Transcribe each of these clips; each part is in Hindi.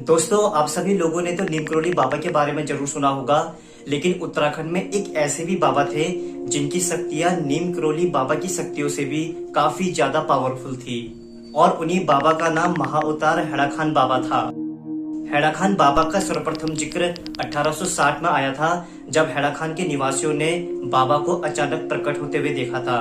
दोस्तों, आप सभी लोगों ने तो नीम करोली बाबा के बारे में जरूर सुना होगा, लेकिन उत्तराखंड में एक ऐसे भी बाबा थे जिनकी शक्तियां नीम करोली बाबा की शक्तियों से भी काफी ज्यादा पावरफुल थी। और उन्हीं बाबा का नाम महाअवतार हैड़ा खान बाबा था। हैड़ा खान बाबा का सर्वप्रथम जिक्र 1860 में आया था, जब हैड़ा खान के निवासियों ने बाबा को अचानक प्रकट होते हुए देखा था।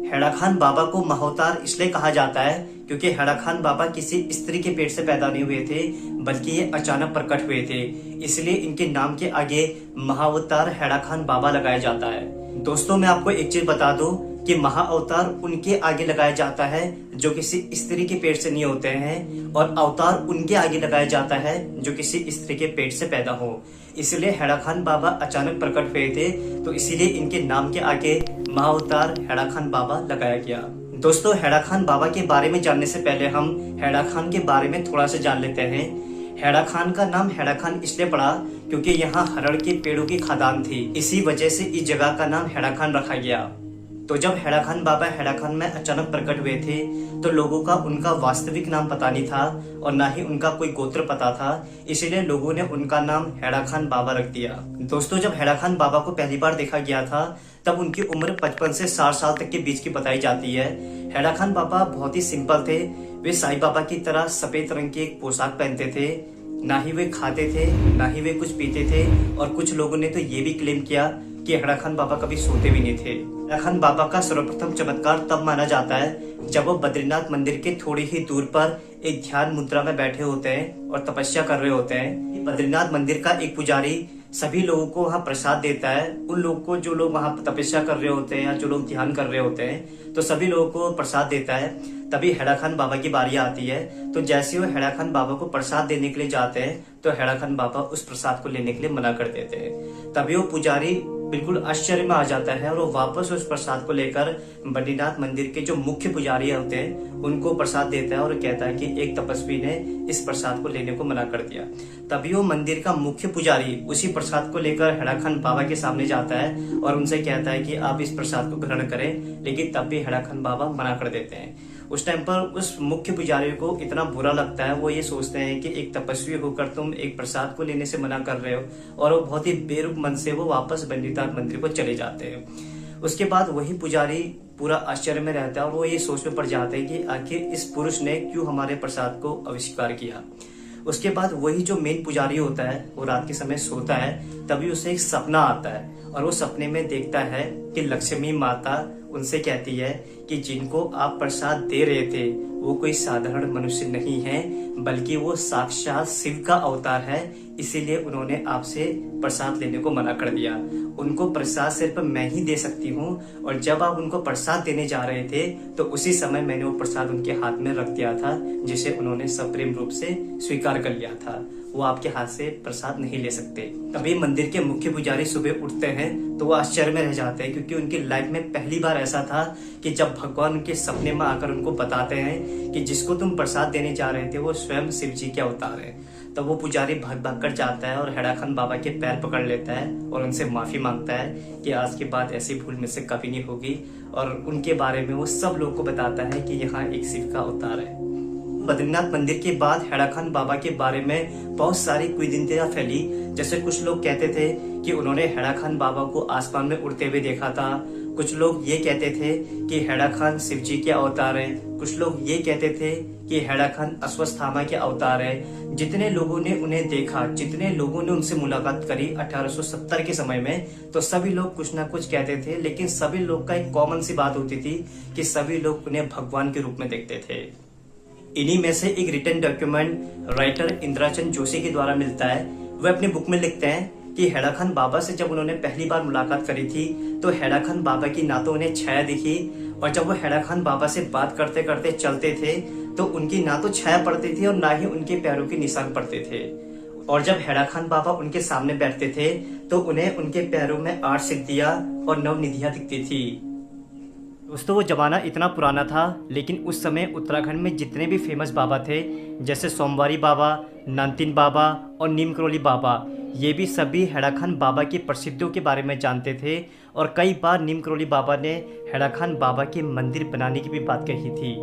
हैड़ा खान बाबा को महाअवतार इसलिए कहा जाता है क्योंकि हैड़ा खान बाबा किसी स्त्री के पेट से पैदा नहीं हुए थे, बल्कि ये अचानक प्रकट हुए थे। इसलिए इनके नाम के आगे महाअवतार हैड़ा खान बाबा लगाया जाता है। दोस्तों, मैं आपको एक चीज बता दूं कि महाअवतार उनके आगे लगाया जाता है जो किसी स्त्री के पेट से नहीं होते हैं, और अवतार उनके आगे लगाया जाता है जो किसी स्त्री के पेट से पैदा हो। इसलिए हैड़ा खान बाबा अचानक प्रकट हुए थे, तो इसीलिए इनके नाम के आगे महाअवतार हैड़ा खान बाबा लगाया गया। दोस्तों, हैड़ा खान बाबा के बारे में जानने से पहले हम हैड़ा खान के बारे में थोड़ा सा जान लेते हैं। हैड़ा खान का नाम हैड़ा खान इसलिए पड़ा क्योंकि यहाँ हरड़ के पेड़ों की खदान थी। इसी वजह से इस जगह का नाम हैड़ा खान रखा गया। तो जब हैड़ा खान बाबा हैड़ा खान में अचानक प्रकट हुए थे, तो लोगों का उनका वास्तविक नाम पता नहीं था और ना ही उनका कोई गोत्र पता था। इसीलिए लोगों ने उनका नाम हैड़ा खान बाबा रख दिया। दोस्तों, जब हैड़ा खान बाबा को पहली बार देखा गया था, तब उनकी उम्र 55 से 60 साल तक के बीच की बताई जाती है। हैड़ा खान बाबा बहुत ही सिंपल थे। वे साईं बाबा की तरह सफेद रंग की एक पोशाक पहनते थे। ना ही वे खाते थे, ना ही वे कुछ पीते थे, और कुछ लोगों ने तो ये भी क्लेम किया कि हैड़ा खान बाबा कभी सोते भी नहीं थे। हैड़ा खान बाबा का सर्वप्रथम चमत्कार तब माना जाता है जब वो बद्रीनाथ मंदिर के थोड़ी ही दूर पर एक ध्यान मुद्रा में बैठे होते हैं और तपस्या कर रहे होते हैं। बद्रीनाथ मंदिर का एक पुजारी सभी लोगों को वहाँ प्रसाद देता है। उन लोगों को, जो लोग वहाँ तपस्या कर रहे होते हैं या जो लोग ध्यान कर रहे होते हैं, तो सभी लोगों को प्रसाद देता है। तभी हैड़ा खान बाबा की बारी आती है। तो जैसे वो हैड़ा खान बाबा को प्रसाद देने के लिए जाते हैं, तो हैड़ा खान बाबा उस प्रसाद को लेने के लिए मना कर देते हैं। तभी वो पुजारी बिल्कुल आश्चर्य में आ जाता है और वो वापस उस प्रसाद को लेकर बद्रीनाथ मंदिर के जो मुख्य पुजारी होते हैं उनको प्रसाद देता है और कहता है कि एक तपस्वी ने इस प्रसाद को लेने को मना कर दिया। तभी वो मंदिर का मुख्य पुजारी उसी प्रसाद को लेकर हैड़ा खान बाबा के सामने जाता है और उनसे कहता है कि आप इस प्रसाद को ग्रहण करें, लेकिन तब भी हैड़ा खान बाबा मना कर देते हैं। उस टाइम पर उस मुख्य पुजारी को इतना बुरा लगता है, वो ये सोचते हैं कि एक तपस्वी होकर तुम एक प्रसाद को लेने से मना कर रहे हो, और वो बहुत ही बेरुख मन से वो वापस बद्रीनाथ मंदिर को चले जाते हैं। उसके बाद वही पुजारी पूरा आश्चर्य में रहता है और वो ये सोच में पड़ जाते हैं कि आखिर इस पुरुष ने क्यों हमारे प्रसाद को अस्वीकार किया। उसके बाद वही जो मेन पुजारी होता है वो रात के समय सोता है। तभी उसे एक सपना आता है और वो सपने में देखता है कि लक्ष्मी माता उनसे कहती है कि जिनको आप प्रसाद दे रहे थे वो कोई साधारण मनुष्य नहीं है, बल्कि वो साक्षात शिव का अवतार है। इसीलिए उन्होंने आपसे प्रसाद लेने को मना कर दिया। उनको प्रसाद सिर्फ मैं ही दे सकती हूँ, और जब आप उनको प्रसाद देने जा रहे थे तो उसी समय मैंने वो प्रसाद उनके हाथ में रख दिया था, जिसे उन्होंने सप्रेम रूप से स्वीकार कर लिया था। वो आपके हाथ से प्रसाद नहीं ले सकते। तभी मंदिर के मुख्य पुजारी सुबह उठते हैं तो वो आश्चर्य में रह जाते हैं, क्योंकि उनकी लाइफ में पहली बार ऐसा था कि जब भगवान उनके सपने में आकर उनको बताते हैं कि जिसको तुम प्रसाद देने जा रहे थे वो स्वयं शिव जी के अवतार है। तब वो पुजारी भाग भाग कर जाता है और हैड़ा खान बाबा के पैर पकड़ लेता है और उनसे माफी मांगता है कि आज के बाद ऐसी भूल मुझसे कभी नहीं होगी, और उनके बारे में वो सब लोगों को बताता है कि यहाँ एक शिव का अवतार है। बद्रीनाथ मंदिर के बाद हैड़ा खान बाबा के बारे में बहुत सारी किंवदंतियां फैली। जैसे कुछ लोग कहते थे कि उन्होंने हैड़ा खान बाबा को आसमान में उड़ते हुए देखा था। कुछ लोग ये कहते थे कि हैड़ा खान शिव जी के अवतार है। कुछ लोग ये कहते थे कि हैड़ा खान अश्वत्थामा के अवतार है। जितने लोगों ने उन्हें देखा, जितने लोगों ने उनसे मुलाकात करी 1870 के समय में, तो सभी लोग कुछ ना कुछ कहते थे, लेकिन सभी लोग का एक कॉमन सी बात होती थी कि सभी लोग उन्हें भगवान के रूप में देखते थे। इन्हीं में से एक रिटन डॉक्यूमेंट राइटर इंद्राचंद जोशी के द्वारा मिलता है। वे अपनी बुक में लिखते हैं कि हैड़ा खान बाबा से जब उन्होंने पहली बार मुलाकात करी थी तो हैड़ा खान बाबा की ना तो उन्हें छाया दिखी, और जब वो हैड़ा खान बाबा से बात करते करते चलते थे तो उनकी ना तो छाया पड़ती थी और ना ही उनके पैरों के निशान पड़ते थे। और जब हैड़ा खान बाबा उनके सामने बैठते थे तो उन्हें उनके पैरों में 8 सिद्धियां और 9 निधियां दिखती थी। दोस्तों, वो जमाना इतना पुराना था, लेकिन उस समय उत्तराखंड में जितने भी फेमस बाबा थे, जैसे सोमवारी बाबा, नानतीन बाबा और नीम करोली बाबा, ये भी सभी हैड़ा खान बाबा की प्रसिद्धियों के बारे में जानते थे। और कई बार नीम करोली बाबा ने हैड़ा खान बाबा के मंदिर बनाने की भी बात कही थी।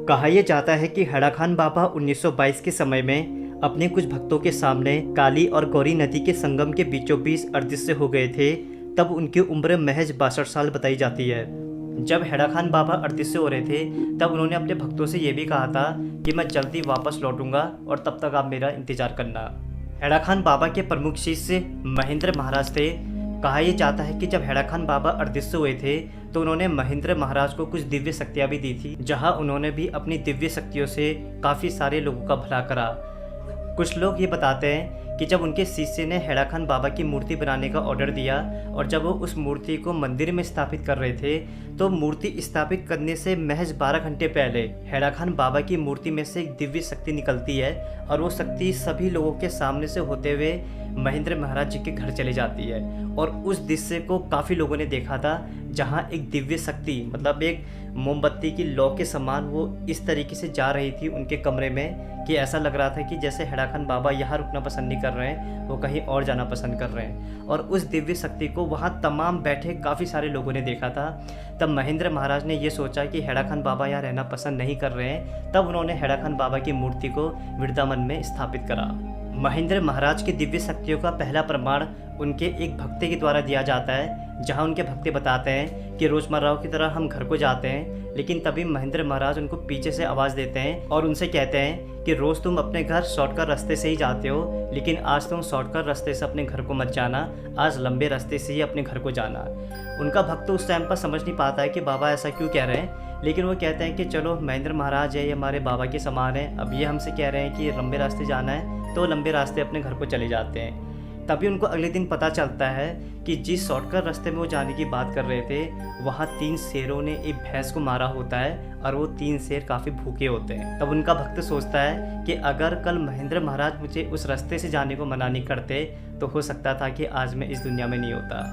कहा यह जाता है कि हैड़ा खान बाबा 1922 के समय में अपने कुछ भक्तों के सामने काली और गौरी नदी के संगम के बीचों बीच अदृश्य हो गए थे, तब उनकी उम्र महज 62 साल बताई जाती है। जब हैड़ा खान बाबा अदृश्य हो रहे थे तब उन्होंने अपने भक्तों से ये भी कहा था कि मैं जल्दी वापस लौटूंगा और तब तक आप मेरा इंतजार करना। हैड़ा खान बाबा के प्रमुख शिष्य महेंद्र महाराज थे। कहा यह जाता है कि जब हैड़ा खान बाबा अदृश्य हुए थे तो उन्होंने महेंद्र महाराज को कुछ दिव्य शक्तियाँ भी दी थी, जहाँ उन्होंने भी अपनी दिव्य शक्तियों से काफ़ी सारे लोगों का भला करा। कुछ लोग ये बताते हैं कि जब उनके शिष्य ने हैड़ा खान बाबा की मूर्ति बनाने का ऑर्डर दिया और जब वो उस मूर्ति को मंदिर में स्थापित कर रहे थे तो मूर्ति स्थापित करने से महज 12 घंटे पहले हैड़ा खान बाबा की मूर्ति में से एक दिव्य शक्ति निकलती है और वो शक्ति सभी लोगों के सामने से होते हुए महेंद्र महाराज जी के घर चली जाती है। और उस दृश्य को काफ़ी लोगों ने देखा था, जहाँ एक दिव्य शक्ति मतलब एक मोमबत्ती की लौ के समान वो इस तरीके से जा रही थी उनके कमरे में कि ऐसा लग रहा था कि जैसे हैड़ा खान बाबा यहाँ रुकना पसंद नहीं कर रहे हैं, वो कहीं और जाना पसंद कर रहे हैं। और उस दिव्य शक्ति को वहाँ तमाम बैठे काफ़ी सारे लोगों ने देखा था। तब महेंद्र महाराज ने ये सोचा कि हैड़ा खान बाबा यहाँ रहना पसंद नहीं कर रहे हैं, तब उन्होंने हैड़ा खान बाबा की मूर्ति को वृंदावन में स्थापित करा। महेंद्र महाराज की दिव्य शक्तियों का पहला प्रमाण उनके एक भक्त के द्वारा दिया जाता है, जहां उनके भक्त बताते हैं कि रोजमर्रा की तरह हम घर को जाते हैं, लेकिन तभी महेंद्र महाराज उनको पीछे से आवाज़ देते हैं और उनसे कहते हैं कि रोज़ तुम अपने घर शॉर्टकट रास्ते से ही जाते हो, लेकिन आज तुम शॉर्टकट रास्ते से अपने घर को मत जाना, आज लंबे रास्ते से ही अपने घर को जाना। उनका भक्त उस टाइम पर समझ नहीं पाता है कि बाबा ऐसा क्यों कह रहे हैं, लेकिन वो कहते हैं कि चलो महेंद्र महाराज है, ये हमारे बाबा के समान है, अब ये हमसे कह रहे हैं कि लंबे रास्ते जाना है तो लंबे रास्ते अपने घर को चले जाते हैं। तभी उनको अगले दिन पता चलता है कि जिस शॉर्टकट रास्ते में वो जाने की बात कर रहे थे वहाँ 3 शेरों ने एक भैंस को मारा होता है और वो 3 शेर काफ़ी भूखे होते हैं। तब उनका भक्त सोचता है कि अगर कल महेंद्र महाराज मुझे उस रास्ते से जाने को मना नहीं करते तो हो सकता था कि आज मैं इस दुनिया में नहीं होता।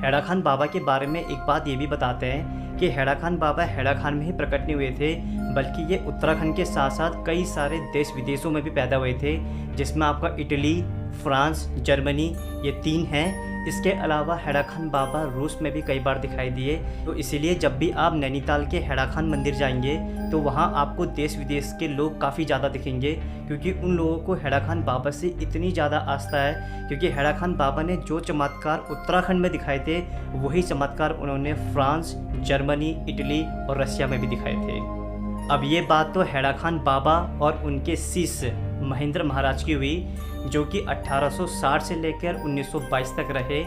हैड़ा खान बाबा के बारे में एक बात ये भी बताते हैं कि हैड़ा खान बाबा हैड़ा खान में ही प्रकट नहीं हुए थे, बल्कि ये उत्तराखंड के साथ साथ कई सारे देश विदेशों में भी पैदा हुए थे, जिसमें आपका इटली, फ्रांस, जर्मनी ये 3 हैं। इसके अलावा हैड़ा खान बाबा रूस में भी कई बार दिखाई दिए। तो इसीलिए जब भी आप नैनीताल के हैड़ा खान मंदिर जाएंगे तो वहाँ आपको देश विदेश के लोग काफ़ी ज़्यादा दिखेंगे, क्योंकि उन लोगों को हैड़ा खान बाबा से इतनी ज़्यादा आस्था है, क्योंकि हैड़ा खान बाबा ने जो चमत्कार उत्तराखंड में दिखाए थे वही चमत्कार उन्होंने फ्रांस, जर्मनी, इटली और रशिया में भी दिखाए थे। अब ये बात तो हैड़ा खान बाबा और उनके शिष्य महेंद्र महाराज की हुई, जो कि 1860 से लेकर 1922 तक रहे।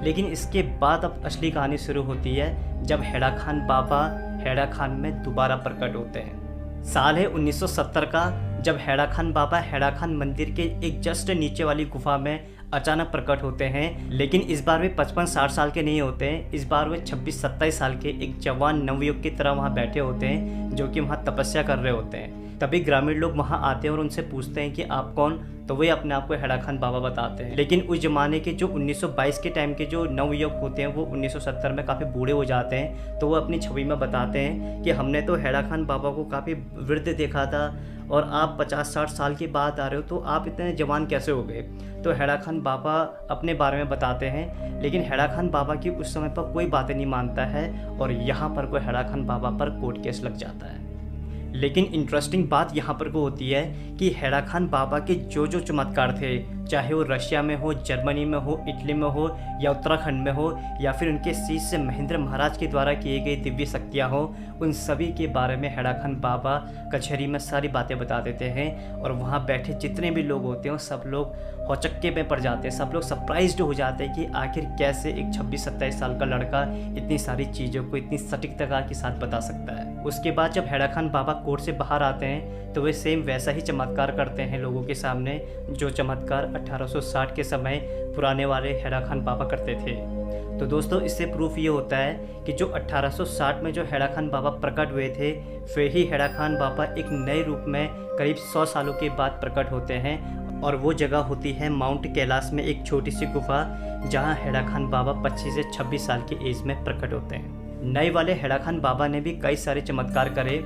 लेकिन इसके बाद अब असली कहानी शुरू होती है जब हैड़ा खान बाबा हैड़ा खान में दोबारा प्रकट होते हैं। साल है 1970 का, जब हैड़ा खान बाबा हैड़ा खान मंदिर के एक जस्ट नीचे वाली गुफा में अचानक प्रकट होते हैं। लेकिन इस बार वे 55-60 साल के नहीं होते हैं, इस बार वे 26-27 साल के एक जवान नवयुवक की तरह वहाँ बैठे होते हैं, जो कि वहाँ तपस्या कर रहे होते हैं। तभी ग्रामीण लोग वहाँ आते हैं और उनसे पूछते हैं कि आप कौन, तो वे अपने आप को हैड़ा खान बाबा बताते हैं। लेकिन उस जमाने के जो 1922 के टाइम के जो नवयुवक होते हैं वो 1970 में काफ़ी बूढ़े हो जाते हैं, तो वो अपनी छवि में बताते हैं कि हमने तो हैड़ा खान बाबा को काफ़ी वृद्ध देखा था और आप 50-60 साल की बात आ रहे हो, तो आप इतने जवान कैसे हो गए। तो हैड़ा खान बाबा अपने बारे में बताते हैं, लेकिन हैड़ा खान बाबा की उस समय पर कोई बातें नहीं मानता है और यहाँ पर कोई हैड़ा खान बाबा पर कोर्ट केस लग जाता है। लेकिन इंटरेस्टिंग बात यहाँ पर को होती है कि हैड़ा खान बाबा के जो जो चमत्कार थे, चाहे वो रशिया में हो, जर्मनी में हो, इटली में हो या उत्तराखंड में हो, या फिर उनके शिष्य महेंद्र महाराज के द्वारा किए गए दिव्य शक्तियाँ हो, उन सभी के बारे में हैड़ा खान बाबा कचहरी में सारी बातें बता देते हैं। और वहाँ बैठे जितने भी लोग होते हैं सब लोग हौचक्के में पड़ जाते हैं, सब लोग सरप्राइज्ड हो जाते हैं कि आखिर कैसे एक 26-27 साल का लड़का इतनी सारी चीज़ों को इतनी सटीकता के साथ बता सकता है। उसके बाद जब हैड़ा खान बाबा कोर्ट से बाहर आते हैं तो वे सेम वैसा ही चमत्कार करते हैं लोगों के सामने, जो चमत्कार 1860 के समय पुराने वाले हैड़ा खान बाबा करते थे। तो दोस्तों, इससे प्रूफ ये होता है कि जो 1860 में जो हैड़ा खान बाबा प्रकट हुए थे, फिर ही हैड़ा खान बाबा एक नए रूप में करीब 100 सालों के बाद प्रकट होते हैं। और वो जगह होती है माउंट कैलाश में एक छोटी सी गुफा, जहाँ हैड़ा खान बाबा 25 से 26 साल की एज में प्रकट होते हैं। नए वाले हैड़ा खान बाबा ने भी कई सारे चमत्कार करे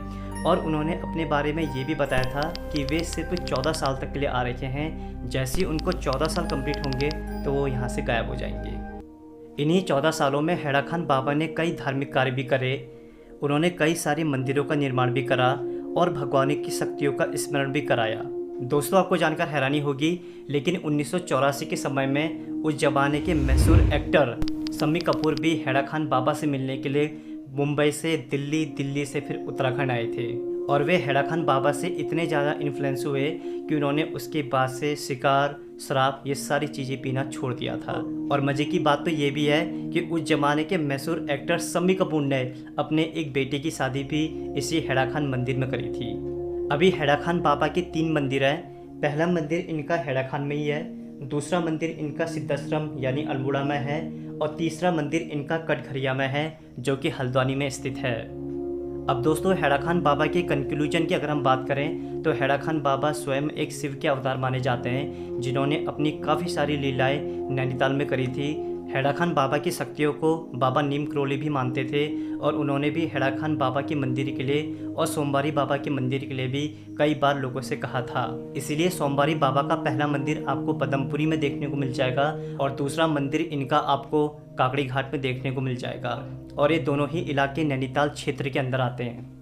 और उन्होंने अपने बारे में ये भी बताया था कि वे सिर्फ 14 साल तक के लिए आ रखे हैं, जैसे ही उनको 14 साल कंप्लीट होंगे तो वो यहाँ से गायब हो जाएंगे। इन्हीं 14 सालों में हैड़ा खान बाबा ने कई धार्मिक कार्य भी करे। उन्होंने कई सारे मंदिरों का निर्माण भी करा और भगवान की शक्तियों का स्मरण भी कराया। दोस्तों आपको जानकर हैरानी होगी, लेकिन 1984 के समय में उस जमाने के मशहूर एक्टर शम्मी कपूर भी हैदर खान बाबा से मिलने के लिए मुंबई से दिल्ली, दिल्ली से फिर उत्तराखंड आए थे। और वे हैदर खान बाबा से इतने ज़्यादा इन्फ्लुएंस हुए कि उन्होंने उसके बाद से शिकार, शराब ये सारी चीज़ें पीना छोड़ दिया था। और मज़े की बात तो ये भी है कि उस ज़माने के मशहूर एक्टर शम्मी कपूर ने अपने एक बेटे की शादी भी इसी हैदर खान मंदिर में करी थी। अभी हैदर खान बाबा के 3 मंदिर हैं। पहला मंदिर इनका हैदर खान में ही है, दूसरा मंदिर इनका सिद्धाश्रम यानी अल्मोड़ा में है, और तीसरा मंदिर इनका कटघरिया में है जो कि हल्द्वानी में स्थित है। अब दोस्तों हैदर खान बाबा के कंक्लूजन की अगर हम बात करें तो हैदर खान बाबा स्वयं एक शिव के अवतार माने जाते हैं, जिन्होंने अपनी काफ़ी सारी लीलाएं नैनीताल में करी थी। हैदर खान बाबा की शक्तियों को बाबा नीम करोली भी मानते थे, और उन्होंने भी हैदर खान बाबा के मंदिर के लिए और सोमवारी बाबा के मंदिर के लिए भी कई बार लोगों से कहा था। इसीलिए सोमवारी बाबा का पहला मंदिर आपको पदमपुरी में देखने को मिल जाएगा, और दूसरा मंदिर इनका आपको काकड़ी घाट में देखने को मिल जाएगा, और ये दोनों ही इलाके नैनीताल क्षेत्र के अंदर आते हैं।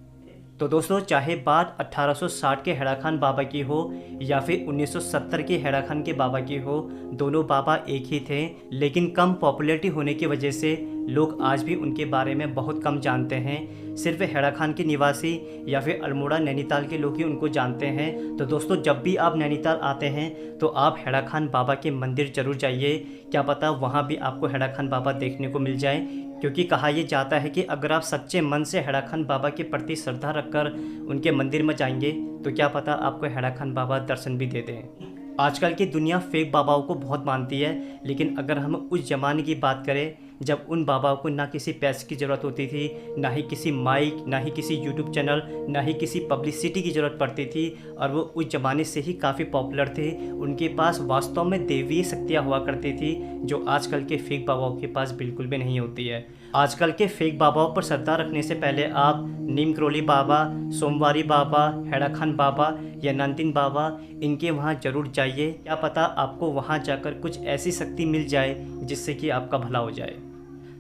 तो दोस्तों चाहे बात 1860 के हैदर खान बाबा की हो या फिर 1970 के हैदर खान के बाबा की हो, दोनों बाबा एक ही थे, लेकिन कम पॉपुलैरिटी होने की वजह से लोग आज भी उनके बारे में बहुत कम जानते हैं। सिर्फ हैदर खान के निवासी या फिर अल्मोड़ा नैनीताल के लोग ही उनको जानते हैं। तो दोस्तों जब भी आप नैनीताल आते हैं तो आप हैदर खान बाबा के मंदिर जरूर जाइए, क्या पता वहाँ भी आपको हैदर खान बाबा देखने को मिल जाए, क्योंकि कहा यह जाता है कि अगर आप सच्चे मन से हैदर खान बाबा के प्रति श्रद्धा रखकर उनके मंदिर में जाएंगे तो क्या पता आपको हैदर खान बाबा दर्शन भी दे दें। आजकल की दुनिया फेक बाबाओं को बहुत मानती है, लेकिन अगर हम उस ज़माने की बात करें जब उन बाबाओं को ना किसी पैसे की ज़रूरत होती थी, ना ही किसी माइक, ना ही किसी यूट्यूब चैनल, ना ही किसी पब्लिसिटी की ज़रूरत पड़ती थी, और वो उस ज़माने से ही काफ़ी पॉपुलर थे। उनके पास वास्तव में दैवीय शक्तियाँ हुआ करती थी जो आजकल के फेक बाबाओं के पास बिल्कुल भी नहीं होती है। आजकल के फेक बाबाओं पर श्रद्धा रखने से पहले आप नीम करोली बाबा, सोमवारी बाबा, हैदर खान बाबा या नंदिन बाबा इनके वहाँ ज़रूर जाइए, क्या पता आपको वहाँ जाकर कुछ ऐसी शक्ति मिल जाए जिससे कि आपका भला हो जाए।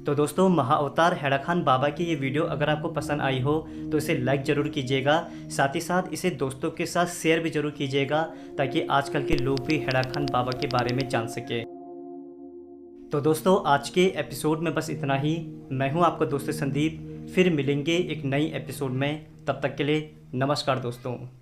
तो दोस्तों महाअवतार हैदर खान बाबा की ये वीडियो अगर आपको पसंद आई हो तो इसे लाइक ज़रूर कीजिएगा, साथ ही साथ इसे दोस्तों के साथ शेयर भी ज़रूर कीजिएगा ताकि आजकल के लोग भी हैदर खान बाबा के बारे में जान सके। तो दोस्तों आज के एपिसोड में बस इतना ही। मैं हूं आपका दोस्त संदीप, फिर मिलेंगे एक नई एपिसोड में। तब तक के लिए नमस्कार दोस्तों।